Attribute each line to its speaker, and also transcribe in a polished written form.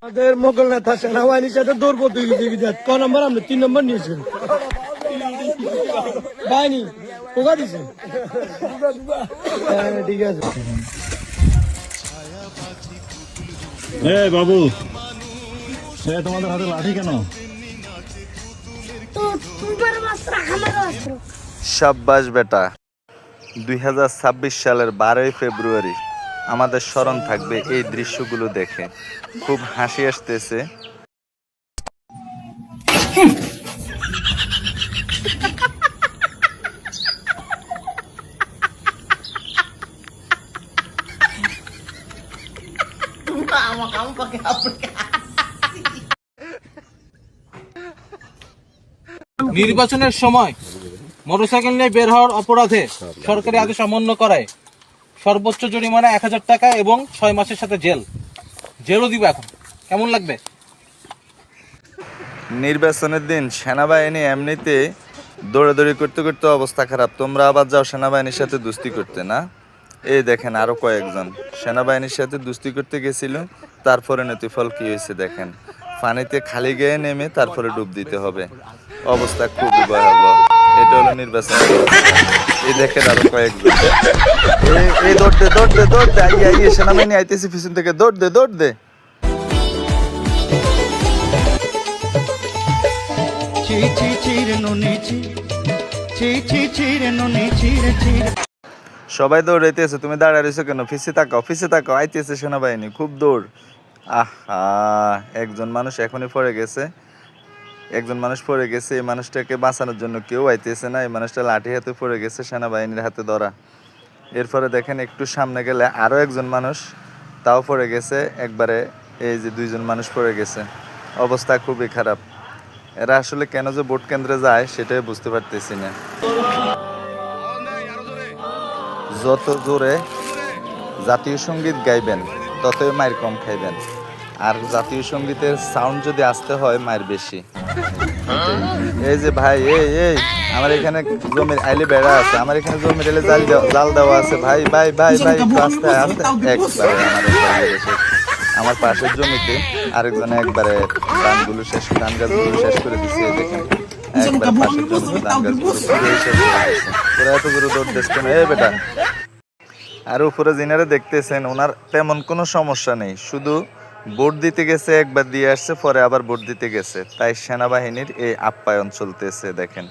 Speaker 1: আমাদের মোগল নেতা সেনাবাহিনীর সাথে দৌড় প্রতিযোগিতা ক নম্বর আপনি 3 নম্বর নিয়েছেন বাহিনী কোকা দিছে ঠিক আছে
Speaker 2: বাবু তোমাদের হাতে লাঠি কেন?
Speaker 3: সাব্বাস বেটা। 2026 সালের 12ই ফেব্রুয়ারি আমাদের স্মরণ থাকবে এই দৃশ্যগুলো দেখে। খুব হাসি আসতেছে।
Speaker 4: নির্বাচনের সময় মোটরসাইকেল নিয়ে বের হওয়ার অপরাধে সরকারি আদেশ অমান্য করায় সর্বোচ্চ জরিমানা 1000 টাকা এবং 6 মাসের সাথে জেলও দিব। এখন কেমন লাগবে?
Speaker 3: নির্বাচনের দিন সেনাবাহিনী এমনিতে দৌড়াদৌড়ি করতে করতে অবস্থা খারাপ, তোমরা আবার যাও সেনাবাহিনীর সাথে দুস্তি করতে না? এই দেখেন আরো কয়েকজন সেনাবাহিনীর সাথে দুস্তি করতে গেছিল, তারপরে নতিফল কি হয়েছে দেখেন। পানিতে খালি গায়ে নেমে তারপরে ডুব দিতে হবে, অবস্থা খুবই ভয়াবহ। এটা হলো নির্বাচন। এই দেখেন আরো কয়েকজন এই দৌড় দে আইয়ে সেনাবাহিনী আইতেছি পিছন থেকে, দৌড় দে। সবাই দৌড়াইতেছে, তুমি দাঁড়ায় রয়েছো কেন? পিছে তাকাও আইতেছে সেনাবাহিনী, খুব দৌড়। আহা, একজন মানুষ এখনই পড়ে গেছে, এই মানুষটাকে বাঁচানোর জন্য কেউ আইতেছে না। এই মানুষটা লাঠি হাতে পড়ে গেছে, সেনাবাহিনীর হাতে ধরা। এরপরে দেখেন একটু সামনে গেলে আরো একজন মানুষ, তাও পড়ে গেছে একবারে। এই যে 2জন মানুষ পড়ে গেছে, অবস্থা খুবই খারাপ। এরা আসলে কেন যে ভোট কেন্দ্রে যায় সেটাই বুঝতে পারতেছি না। যত জোরে জাতীয় সঙ্গীত গাইবেন ততই মায়ের কম খাইবেন, আর জাতীয় সঙ্গীতের সাউন্ড যদি আসতে হয় মায়ের বেশি। এই যে ভাই, এই আমার এখানে জমির আইলে বেড়া আছে, আমার এখানে জমির এলে জাল দেওয়া আছে। ভাই আস্তে একবারে আমার পাশের জমিতে আরেকজনে একবারে ধান গাছগুলো শেষ করে দিচ্ছে। দেখেন একবার পাশের জমিতে ধান গাছগুলো পুরো এত দূরে দৌড় দিচ্ছে না বেটা। আর উপরে যিনারা দেখতেছেন ওনার তেমন কোনো সমস্যা নেই, শুধু ভোট দিতে গেছে, একবার দিয়ে আসছে, পরে আবার ভোট দিতে গেছে, তাই সেনাবাহিনীর এই আপ্যায়ন চলতেছে দেখেন।